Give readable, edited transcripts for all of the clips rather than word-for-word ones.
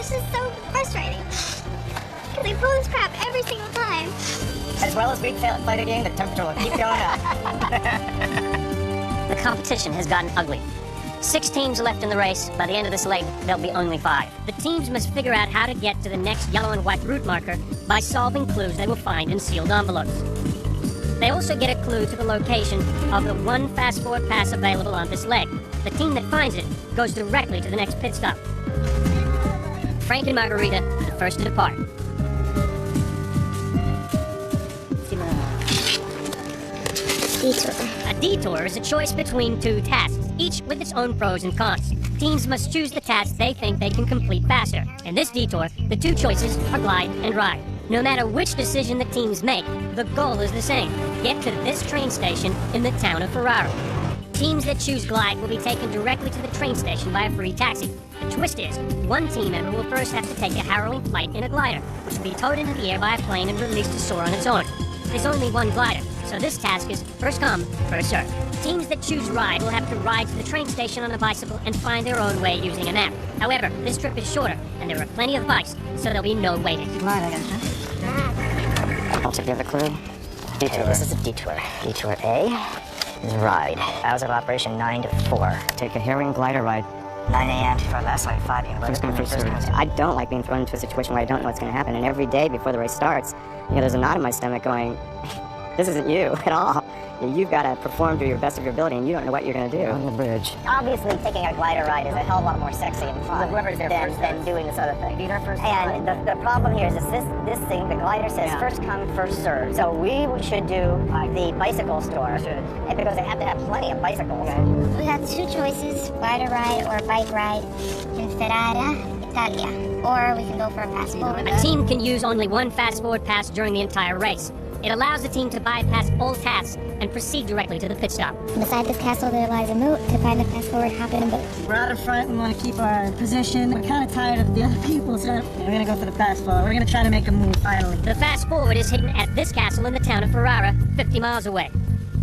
It's just so frustrating. Because they pull this crap every single time. As well as we play the game, the temperature will keep going up. The competition has gotten ugly. 6 teams left in the race. By the end of this leg, there'll be only 5. The teams must figure out how to get to the next yellow and white route marker by solving clues they will find in sealed envelopes. They also get a clue to the location of the one fast-forward pass available on this leg. The team that finds it goes directly to the next pit stop. Frank and Margarita are the first to depart. Detour. A detour is a choice between 2 tasks, each with its own pros and cons. Teams must choose the task they think they can complete faster. In this detour, the 2 choices are glide and ride. No matter which decision the teams make, the goal is the same. Get to this train station in the town of Ferrara. Teams that choose glide will be taken directly to the train station by a free taxi. The twist is, one team member will first have to take a harrowing flight in a glider, which will be towed into the air by a plane and released to soar on its own. There's only one glider, so this task is first come, first served. Teams that choose ride will have to ride to the train station on a bicycle and find their own way using a map. However, this trip is shorter, and there are plenty of bikes, so there'll be no waiting. Right, I got it. I'll take the other clue. Detour. This is a detour. Detour A is ride. Hours of operation 9 to 4. Take a harrowing glider ride. 9 a.m. for last like 5 a.m. First come, first served. I don't like being thrown into a situation where I don't know what's going to happen. And every day before the race starts, there's a knot in my stomach going, this isn't you at all. You've got to perform to your best of your ability, and you don't know what you're going to do. On the bridge. Obviously, taking a glider ride is a hell of a lot more sexy and fun than doing this other thing. And the problem here is this thing, the glider says first come, first served. So we should do the bicycle store. And because they have to have plenty of bicycles. We have 2 choices, glider ride or bike ride in Ferrara, Italia. Or we can go for a fast forward. A team can use only one fast-forward pass during the entire race. It allows the team to bypass all tasks and proceed directly to the pit stop. Beside this castle there lies a moat. To find the fast forward, hop in a boat. We're out in front, we want to keep our position. We're kind of tired of the other people, so we're going to go for the fast forward. We're going to try to make a move, finally. The fast forward is hidden at this castle in the town of Ferrara, 50 miles away.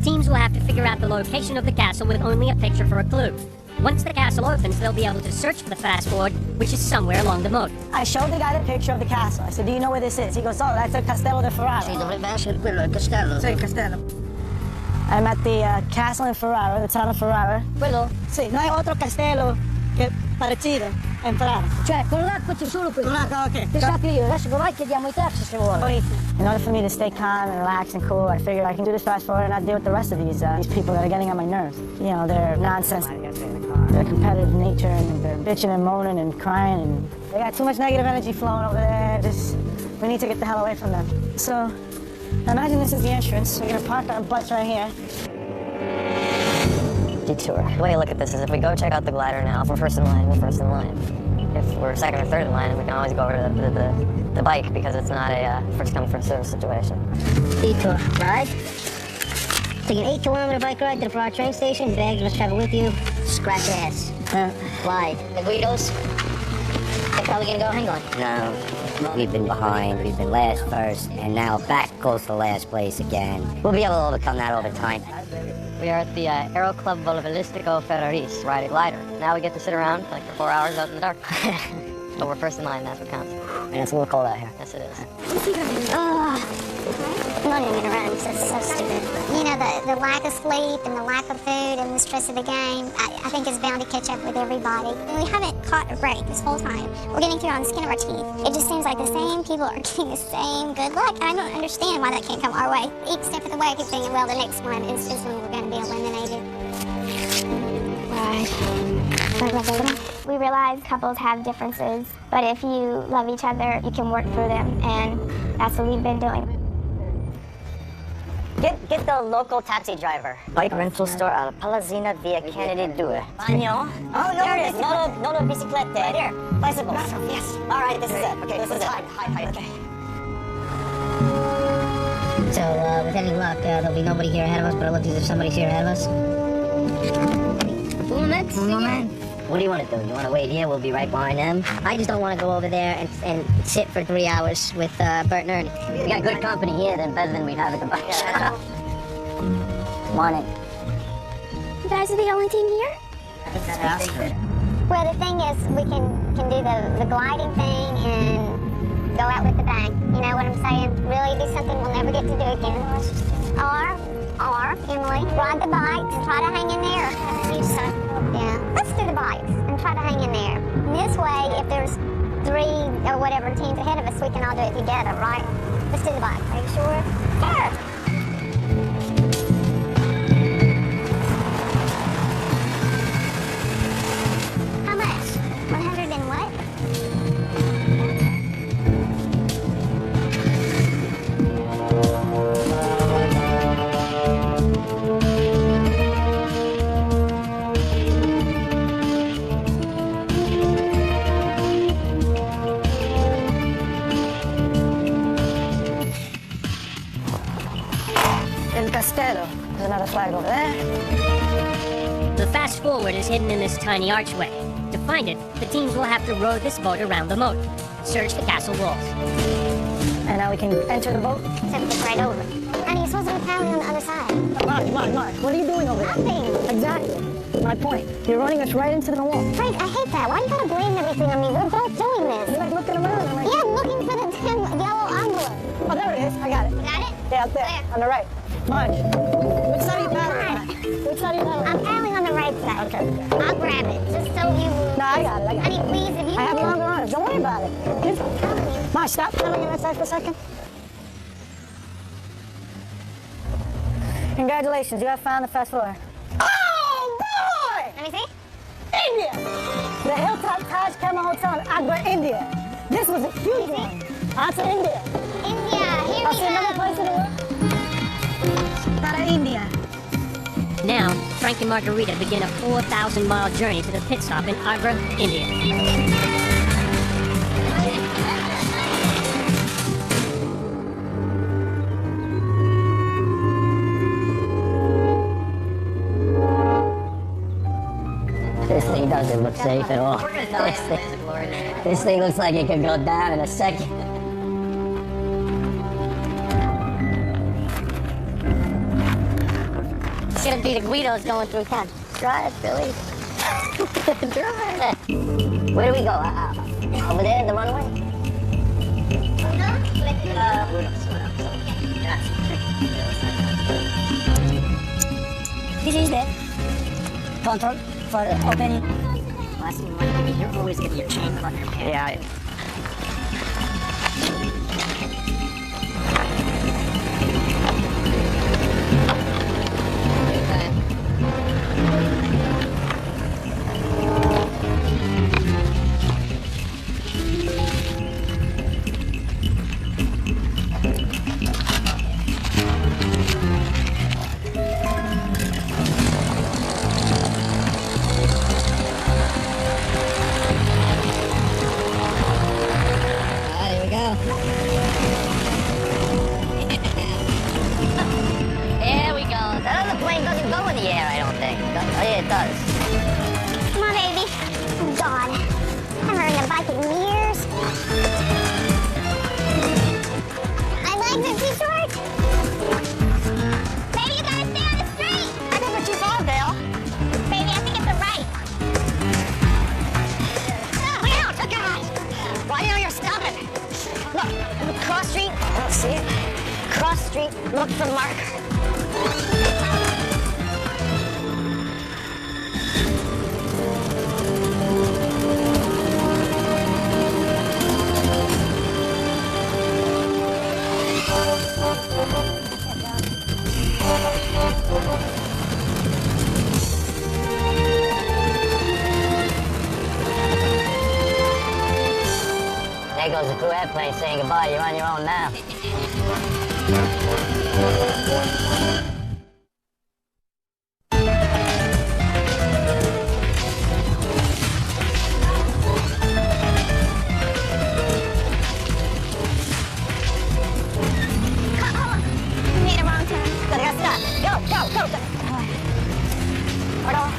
Teams will have to figure out the location of the castle with only a picture for a clue. Once the castle opens, they'll be able to search for the fast forward, which is somewhere along the moat. I showed the guy the picture of the castle. I said, do you know where this is? He goes, oh, that's the Castello di Ferrara. Sì, dovrebbe essere quello, il castello. Sì, Castello. I'm at the castle in Ferrara, the town of Ferrara. Quello? Sì, no hay otro castello che parecido in Ferrara. Cioè, con l'acqua c'è solo quello. Con l'acqua, ok. Ti sappio io, adesso vai chiediamo i taxi se vuole. In order for me to stay calm and relaxed and cool, I figured I can do this fast forward and not deal with the rest of these people that are getting on my nerves. You know, they're nonsense. They're competitive in nature, and they're bitching and moaning and crying, and they got too much negative energy flowing over there. We need to get the hell away from them. So, imagine this is the entrance. We're gonna park our butts right here. Detour. The way to look at this is if we go check out the glider now, if we're first in line, we're first in line. If we're second or third in line, we can always go over to the bike because it's not a first come, first served situation. Detour, ride. Take an 8-kilometer bike ride to the Ferrara train station. Bags must travel with you. Scratch ass. Glide. The Guidos, they're probably gonna go, hang on. No, we've been behind, we've been last first, and now back goes to last place again. We'll be able to overcome that over time. We are at the Aero Club Volavelistico Ferraris, ride a glider. Now we get to sit around like for 4 hours out in the dark. But we're first in line, that's what counts. And it's a little cold out here. Yes, it is. I'm not even gonna run, it's so stupid. You know, the lack of sleep and the lack of food and the stress of the game, I think is bound to catch up with everybody. And we haven't caught a break this whole time. We're getting through it on the skin of our teeth. It just seems like the same people are getting the same good luck, and I don't understand why that can't come our way. Each step of the way, I keep thinking, well, the next one is when we're gonna be eliminated. We realize couples have differences, but if you love each other, you can work through them, and that's what we've been doing. Get the local taxi driver. Bike rental store out of Palazzina via Kennedy 2. Bagno? Oh, no, there it is. No, biciclette. Right here. Bicycles. Yes. All right, this is it. Okay, this is it. Hi. Okay. So, with any luck, there'll be nobody here ahead of us, but it looks as if somebody's here ahead of us. Un moment. What do you want to do? You want to wait here? We'll be right behind them. I just don't want to go over there and sit for 3 hours with Bert and Ernie. We got good company here, then better than we'd have at the bike shop. Morning. You guys are the only team here? It's faster. Well, the thing is, we can do the gliding thing and go out with the bang. You know what I'm saying? Really do something we'll never get to do again. Or Emily, ride the bikes and try to hang in there. Yeah, let's do the bikes and try to hang in there. And this way, if there's 3 or whatever teams ahead of us, we can all do it together, right? Let's do the bikes. Are you sure? Sure. How much? 100 and what? El Castello. There's another flag over there. The fast forward is hidden in this tiny archway. To find it, the teams will have to row this boat around the moat. Search the castle walls. And now we can enter the boat. So we get right over. Honey, you're supposed to be paddling on the other side. Mark, what are you doing over there? Nothing. Exactly. My point. You're running us right into the wall. Frank, I hate that. Why you gotta blame everything on me? We're both doing You're this. like looking around. I'm like, Yeah, I'm looking for the damn yellow envelope. oh, there it is. I got it. Got it? Yeah, up there, Where? on the right. March. Which side are you paddling on? Which side are you paddling on? I'm paddling on the right side. Okay. I'll grab it, just so you... No, I got it. Honey, please, if you... I have longer arms. Don't worry about it. March, stop paddling on that side for a second. Congratulations, you have found the fast forward. Oh, boy! Let me see. India! The Hilltop Taj Camel Hotel in Agra, India. This was a huge one. On to India. India, here I'll we see another go. place in the world. Para India. Now, Frank and Margarita begin a 4,000-mile journey to the pit stop in Agra, India. This thing doesn't look safe at all. This thing looks like it could go down in a second. It's gonna be the Guidos going through town. Drive, Billy. Drive. Where do we go? Over there, the runway? This is the control for opening. You're always getting your chain caught in your pants. Yeah. There we go. There we go. That other plane doesn't go in the air, I don't think. Oh, yeah, it does. Come on, baby. Oh, God. I haven't ridden a bike in years. My legs are too short. Baby, you gotta stay on the street. I think we're too far, Bill. Baby, I think it's the right. Look out, look out. Why are you stopping? Look, cross street. I don't see it. Cross street, look for the marker. There goes the crew airplane saying goodbye. You're on your own now. We made a wrong turn. Gotta stop. Go. Pardon.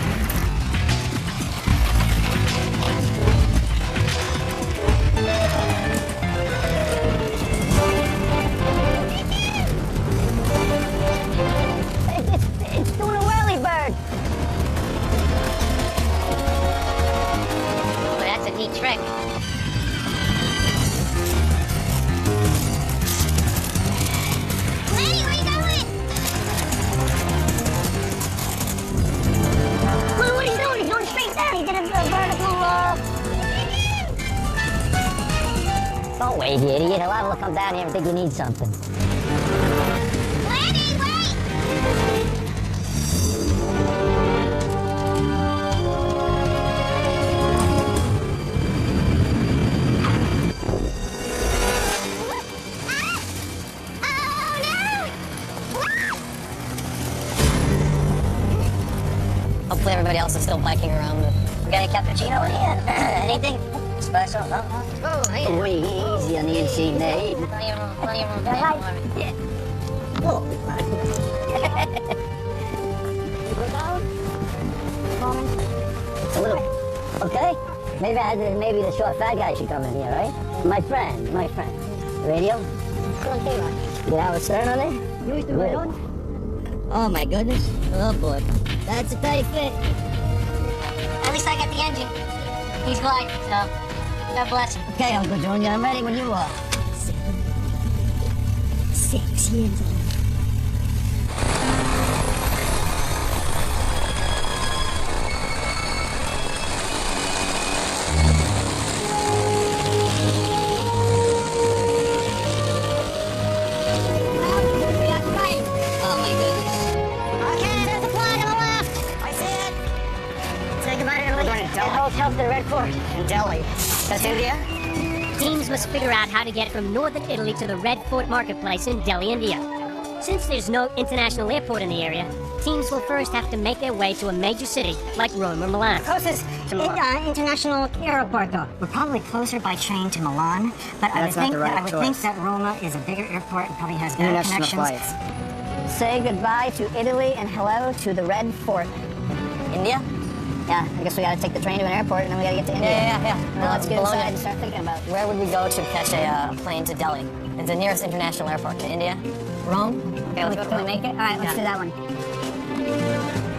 Don't wave, you idiot. A lot will come down here and think you need something. Lanny, wait! Hopefully everybody else is still biking around. We got a cappuccino in here? Anything special? No? Oh, hey. Easy on the insane day. It's a little, okay? Maybe the short fat guy should come in here, right? My friend. Radio? You have a stern on there? Good. Oh my goodness. Oh boy. That's a tight fit. At least I got the engine. He's gliding, so God bless him. Okay, Uncle Junior, I'm ready when you are. 6 years old. Oh my goodness. Okay, there's a flag on the left. I see it. Say goodbye to Italy. Hotel to the Red Fort in Delhi. That's India? Teams must figure out how to get from northern Italy to the Red Fort Marketplace in Delhi, India. Since there's no international airport in the area, teams will first have to make their way to a major city like Rome or Milan. Closest to Milan. International airport, though. We're probably closer by train to Milan, but I would That's not think the right choice. that Roma is a bigger airport and probably has better International connections. flights. Say goodbye to Italy and hello to the Red Fort. India? Yeah, I guess we gotta take the train to an airport and then we gotta get to India. Yeah. Well, let's get Bologna. inside and start thinking about it. Where would we go to catch a plane to Delhi? It's the nearest international airport to India. Rome? Okay, let's go to Can we Rome. make it? All right, let's Yeah. do that one.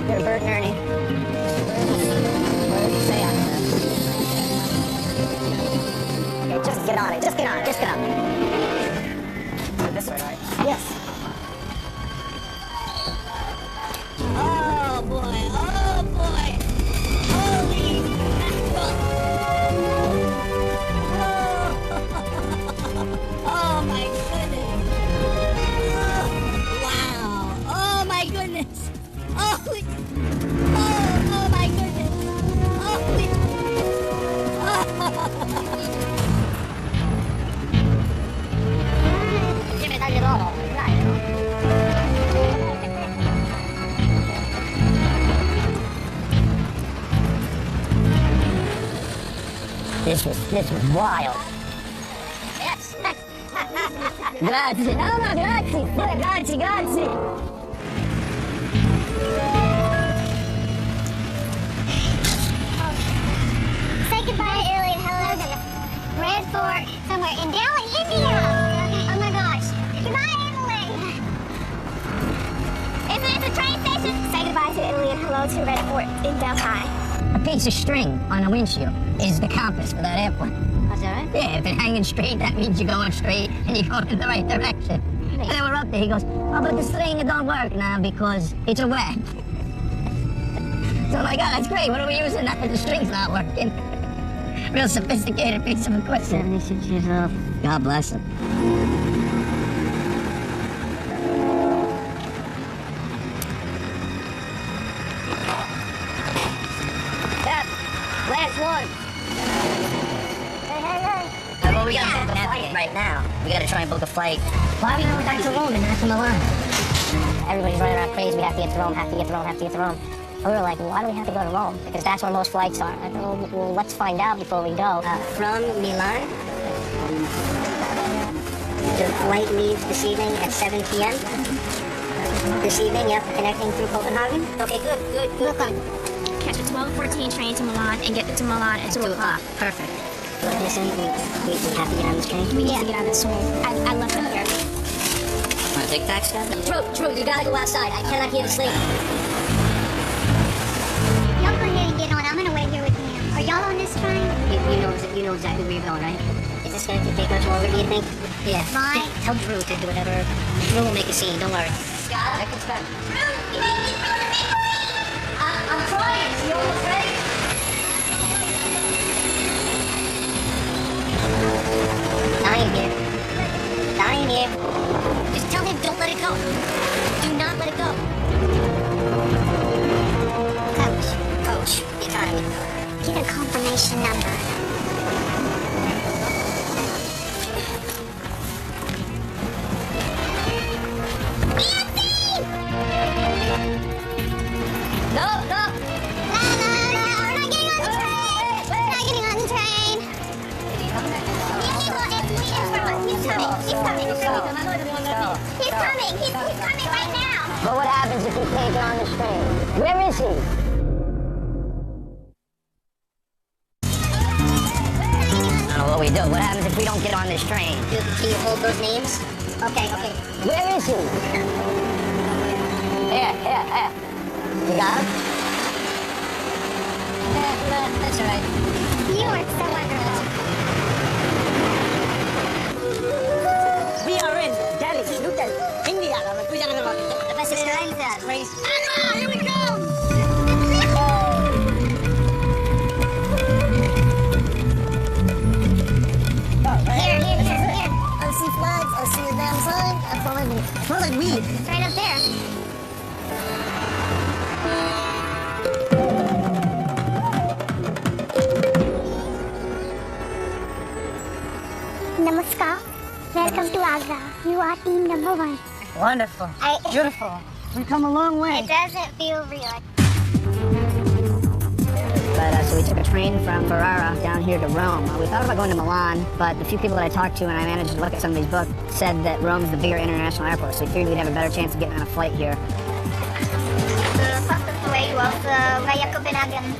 Here, Bert and Ernie. What did you say on that? Okay, just get on it. Just get on it. Just get on it. This way, right? Yes. Oh boy, oh boy. Holy mackerel. Oh my goodness. Wow. Oh my goodness. Oh my goodness. Give it a all. This was wild. Yes. Grazie. No, grazie. Grazie. Say goodbye to Italy and hello to the Red Fort somewhere in Delhi, India. Oh my gosh. Goodbye, Italy. It's a train station. Say goodbye to Italy and hello to Red Fort in Delhi. A piece of string on a windshield is the compass for that airplane. Is that right? Yeah, if it's hanging straight, that means you're going straight and you're going in the right direction. And then we're up there, he goes, oh, but the string, it don't work now because it's a wet. So I'm like, oh, that's great. What are we using that if the string's not working? Real sophisticated piece of equipment. 76 years old. God bless him. Last one. Well, we gotta navigate right now. We gotta try and book a flight. Why are we going back to Rome and not to Milan? Everybody's running around crazy. We have to get to Rome, have to get to Rome, have to get to Rome. And we were like, well, why do we have to go to Rome? Because that's where most flights are. I thought, well, let's find out before we go. From Milan, the flight leaves this evening at 7 p.m. This evening, yep, connecting through Copenhagen. Okay, good. Catch a 12:14 train to Milan and get to Milan at 2 o'clock. Perfect. Listen, we have to get on this train. We need to get on this train. I love it here. Want to take taxi? True, you gotta go outside. I cannot hear the sleep. Y'all go ahead and get on. I'm gonna wait here with him. Are y'all on this train? You know exactly where you're going, right? Is this going to take much longer, do you think? Yeah. Right. Tell Drew to do whatever. Drew will make a scene, don't worry. Scott, I can start. Drew, you make it for the big I'm trying. You almost ready? get a confirmation number. No, no. No, we're not getting on the train. We're not getting on the train. He's coming. He's coming right now. But what happens if you can't get on this train? Where is he? I don't know what we do. What happens if we don't get on this train? Do you hold those names? Okay. Where is he? Here. You got him? That's all right. You are so wonderful. We are in Delhi, New Delhi, India. The best is kind of that race. Here we go. Here. I see flags, I see a damn sign. I smell like weed. It's right up there. Namaskar. Welcome to Agra. You are team number 1. Wonderful. I- Beautiful. We've come a long way. It doesn't feel real. But so we took a train from Ferrara down here to Rome. We thought about going to Milan, but the few people that I talked to and I managed to look at some of these books said that Rome's the bigger international airport, so we figured we'd have a better chance of getting on a flight here. The fastest way was via Copenhagen.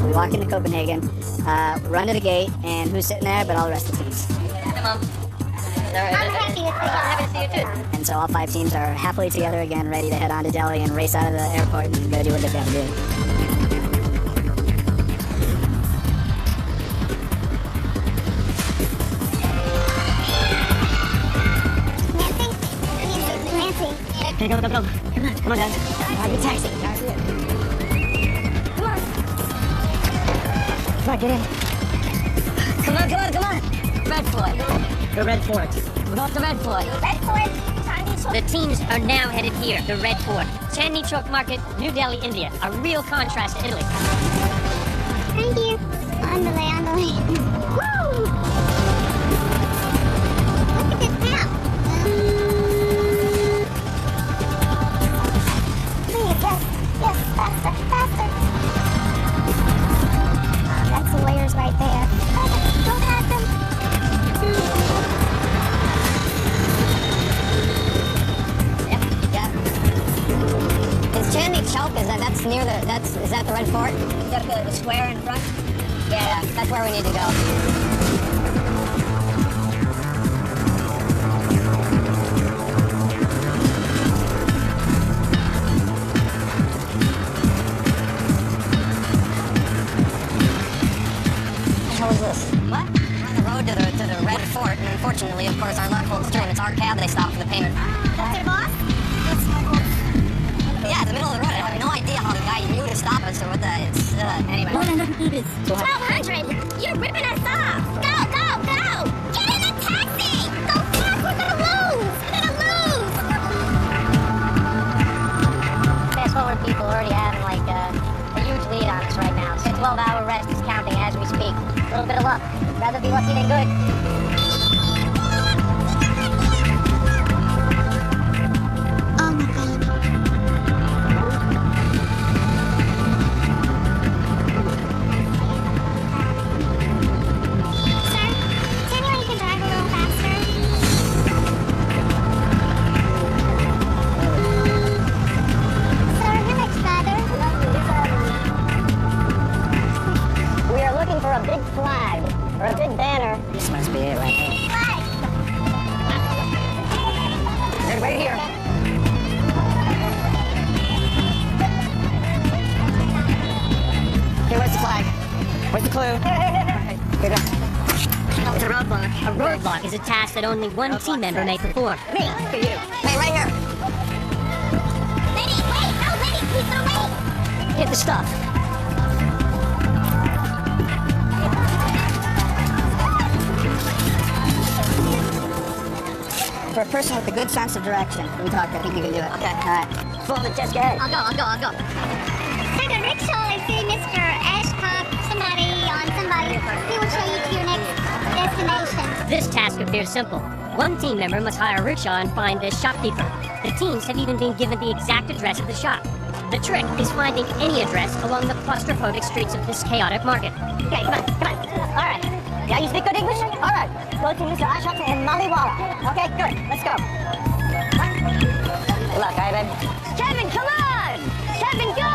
We walk into Copenhagen, run to the gate, and who's sitting there but all the rest of the teams. I'm happy to see you. And so all 5 teams are happily together again, ready to head on to Delhi and race out of the airport and go do what they've got to do. Nancy. Okay, go. Come on, guys. Get a taxi. Come on, get in. Come on. Red Fort. The Red Fort. We're going to Red Fort. The teams are now headed here, the Red Fort. Chandni Chowk Market, New Delhi, India. A real contrast to Italy. Thank you. On the way. Woo! Look at this map. Please, yes, faster. That's the layers right there. Go past them. Yeah. Is Chandni Chowk, is that the Red Fort? Is that the square in front? Yeah, that's where we need to go. How is this? What? We're on the road to the Red Fort, and unfortunately, of course, our luck holds true, and it's our cab they stopped for the payment. That's your boss? Yeah, in the middle of the road. I have no idea how the guy knew to stop us or what the. It's anyway. 1200. You're ripping us off. Go. Get in a taxi. Go fast. We're gonna lose. Fast forward people already having like a huge lead on us right now. So 12-hour rest is counting as we speak. A little bit of luck. Rather be lucky than good. Oh my god. Sir, is there any way you can drive a little faster? Sir, how much farther? We are looking for a big flag or a big banner. This must be it right here. Flag. They're right here. Okay, where's the flag? Where's the clue? Here we go. It's a roadblock. A roadblock is a task that only one team member may perform. Me. Look at you. Hey, right here. Lady, the stuff. For a person with a good sense of direction, we talked, I think you can do it. Okay. All right. Full of the test, go ahead. I'll go. Take a rickshaw and see Mr. Ashcroft, somebody. He will show you to your next destination. This task appears simple. One team member must hire a rickshaw and find the shopkeeper. The teams have even been given the exact address of the shop. The trick is finding any address along the claustrophobic streets of this chaotic market. Okay, come on. All right. Yeah, you speak good English? All right. Go to Mr. Ashok and Maliwala. Okay, good. Let's go. Good luck, Ivan. Kevin, come on! Kevin, go!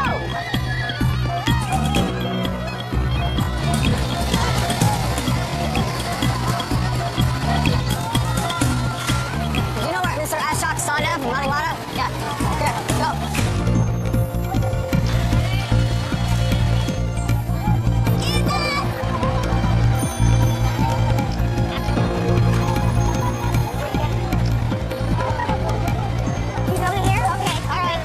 You know where Mr. Ashok saw them from Maliwala? Yeah. Here, go. He's over here? Okay, all right.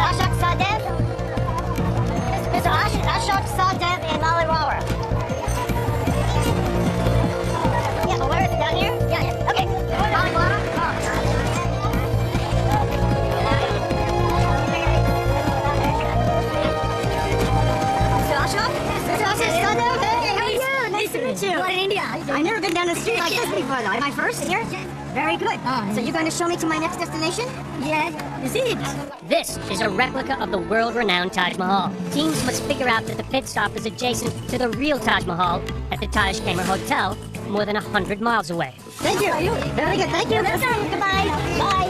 Ashok Sadev? Mr. Ashok Sadev in Maliwala. Yeah, but where is it? Down here? Yeah. Okay. Maliwala? Mr. Ashok? Mr. Ashok Sadev? Hey, how are you? Nice to meet you. What in India? I've never been down the street like this before, though. Am I first here? Very good. So you're going to show me to my next destination? Yes. Is it? This is a replica of the world-renowned Taj Mahal. Teams must figure out that the pit stop is adjacent to the real Taj Mahal at the Taj Kamar Hotel, more than 100 miles away. Thank you. Very good. Thank you. Goodbye. Bye.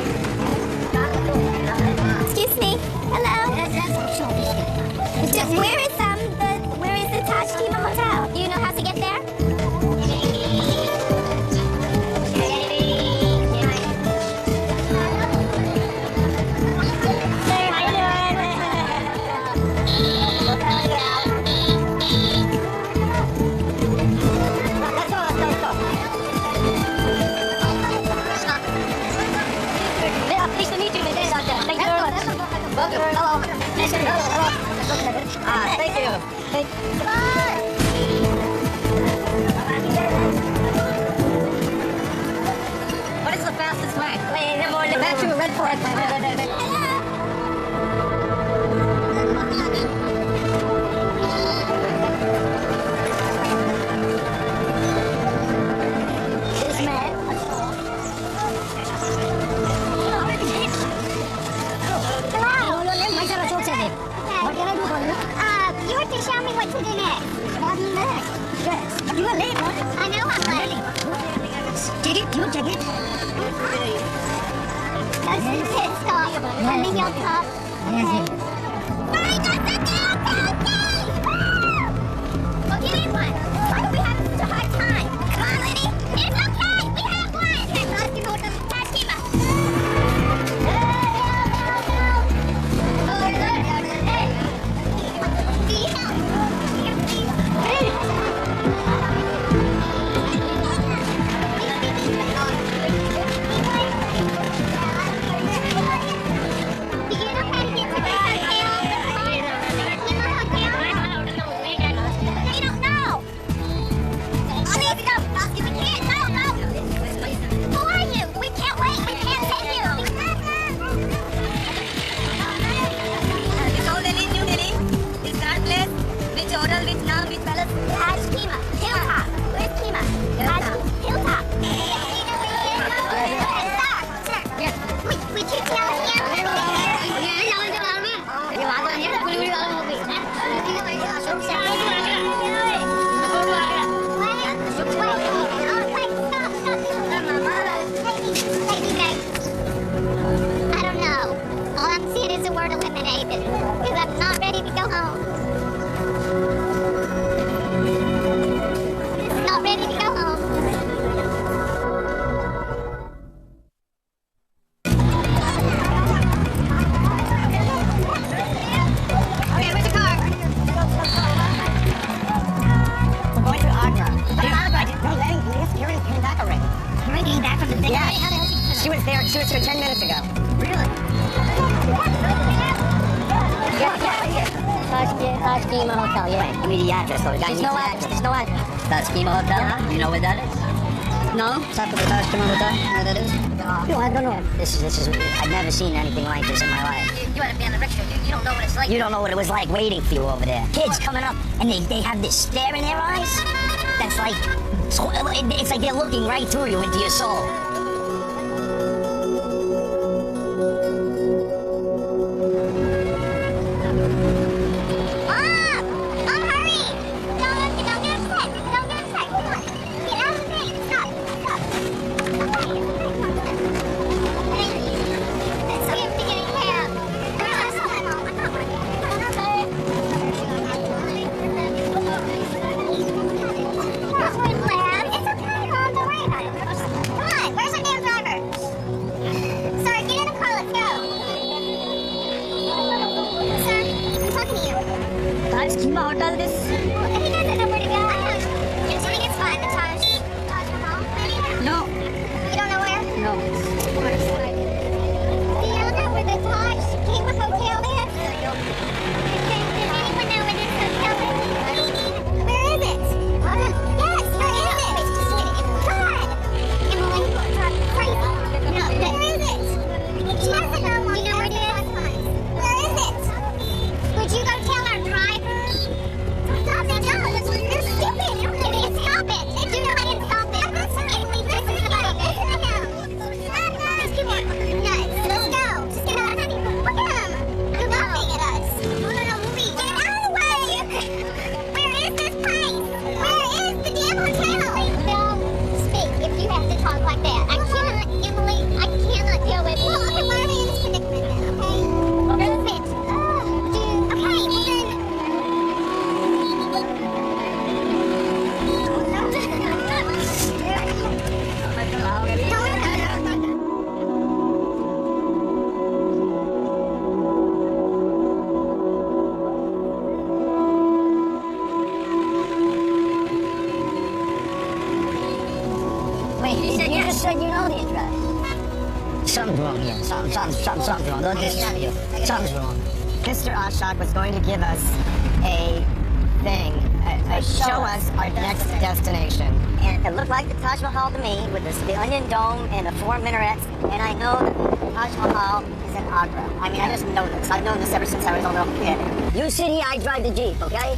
Excuse me. Hello. Where is the Taj Kamar Hotel? Do you know how to get there? Let's go. Yeah, pleased to meet you, Mr. Doctor. Thank you very much. Welcome. Hello. Nice to meet you. Hello. Thank you. What is the fastest way? Back to Red Fort. This man. Hello. My God, I told you. What can I do for you? You have to show me what to do next. What next? Yes. You are late, huh? I know I'm late. Check it. You check it. Go to the pit stop, and then you'll stop. Yes. Fine, go sit down, okay? Well, give me one. Why are we having such a hard time? Come on, Lenny. It's okay. We have one. Okay, let's go to the Taj Kamar. I don't know. All I'm seeing is the word eliminated. Because I'm not ready to go home. Not ready to go home. Okay, where's the car? Taj Kima Hotel, yeah. Give me the address. So the guy There's needs no the address. There's no address. Taj Kima Hotel? You know where that is? No? Top of the Taj Kima Hotel? You know what that is? No, I don't know. This is. I've never seen anything like this in my life. You had to be on the rickshaw. You don't know what it's like. You don't know what it was like waiting for you over there. Kids coming up and they have this stare in their eyes. That's like it's like they're looking right through you into your soul. Mom, hurry! Don't get upset. Don't get upset. Come on. Get out of the thing. Stop. So you have to get a cab. It's okay, Mom. Don't worry about it. Come on. Where's our damn driver? Sir, get in the car. Let's go. Sir, I'm talking to you. Taj Kima Hotel, this? He doesn't know where to go. You think it's fun, the Taj Mahal? No. You don't know where? No. Do you know where the Taj Kima Hotel is? Does anyone know where this hotel is? Where is it? Yes, where is it? God! Emily, crazy. No, where is it? She doesn't know where it is. Where is it? Would you go tell our driver? Stop it, no, you're stupid. You can't stop it. Do you know how to stop it? Emily, listen to me. These people are nuts. Let's go. Just get out of here. Look at them. They're laughing at us. No, please. Get out of the way. Where is this place? Where is the damn hotel? Don't speak if you have to talk like that. I cannot, Emily, I cannot deal with it. Well, okay, why are we in this predicament then, okay? Where is it? Okay, well then... Wait, you just said you know the address. Something's wrong here. Something's wrong. Don't just you. Something's wrong. Mr. Ashok was going to give us a thing, show us our next destination. And it looked like the Taj Mahal to me, with the Onion Dome and the 4 minarets. And I know that the Taj Mahal is in Agra. I mean, I just know this. I've known this ever since I was a little kid. You sit here, I drive the Jeep, okay?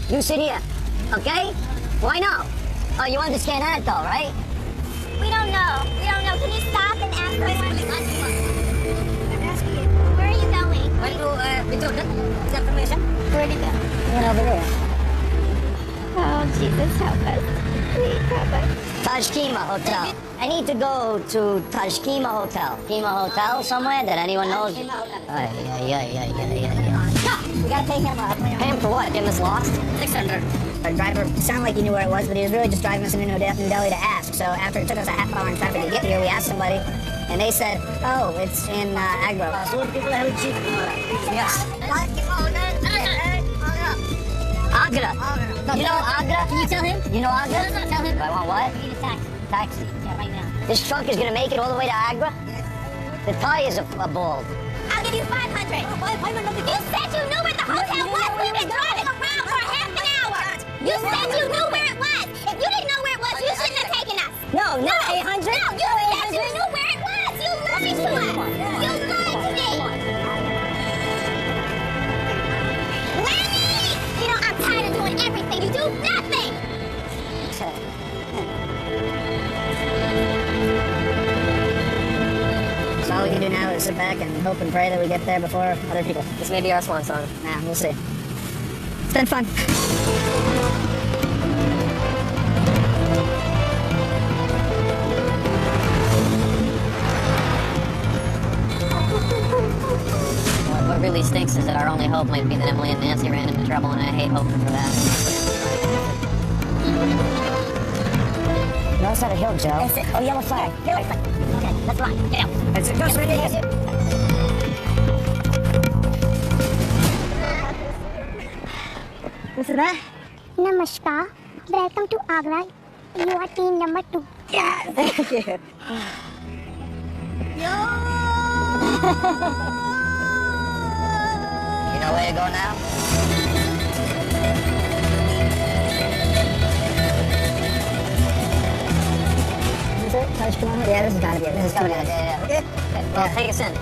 You sit here, okay? Why not? Oh, you understand that though, right? We don't know. Can you stop and ask us? Where are you going? Where'd you go? Went over there. Oh, Jesus, help us. Please help us. Taj Kima Hotel. I need to go to Taj Kima Hotel. Kima Hotel somewhere that anyone knows? Yeah. We gotta pay him up. Pay him for what? Getting us lost? 600. Our driver sounded like he knew where it was, but he was really just driving us into New Delhi to ask. So after it took us a half hour in traffic to get here, we asked somebody, and they said, oh, it's in Agra. So people have a Jeep. Yes. Agra. You know Agra? Can you tell him? You know Agra? No, tell him. I want what? We need a taxi. Taxi. Yeah, right now. This truck is gonna make it all the way to Agra? The tires are bald. I'll give you 500. You said you knew where the hotel was. We've been driving around for half an hour. You said you knew where it was. If you didn't know where it was, you shouldn't have taken us. No, not 800. No, you said you knew where it was. You lied to us. You lied to me. Lenny! You know, I'm tired of doing everything. You do nothing. So all we can do now is sit back and hope and pray that we get there before other people. This may be our swan song. Nah, we'll see. It's been fun. What really stinks is that our only hope might be that Emily and Nancy ran into trouble, and I hate hoping for that. No, it's not a hill, Joe. Oh, yellow flag. Yellow flag. Okay, let's run. Get out. It's just ridiculous. What's that? Namaskar. Welcome to Agra. You are team number 2. Yeah, thank you. You know where to go now? Is it? Taj Kilometer? Yeah, this has got to be it. This is gotta be it. Yeah. Okay. Well, take us in.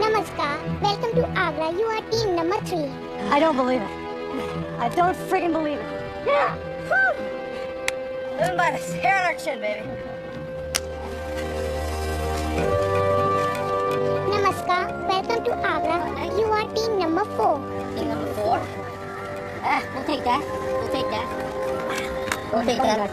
Namaskar. Welcome to Agra. You are team number 3. I don't believe it. I don't friggin' believe it. Yeah. Living by the hair on our chin, baby. Namaskar. Welcome to Agra. You are team number 4. Team number 4. We'll take that. We'll take that. We'll take that.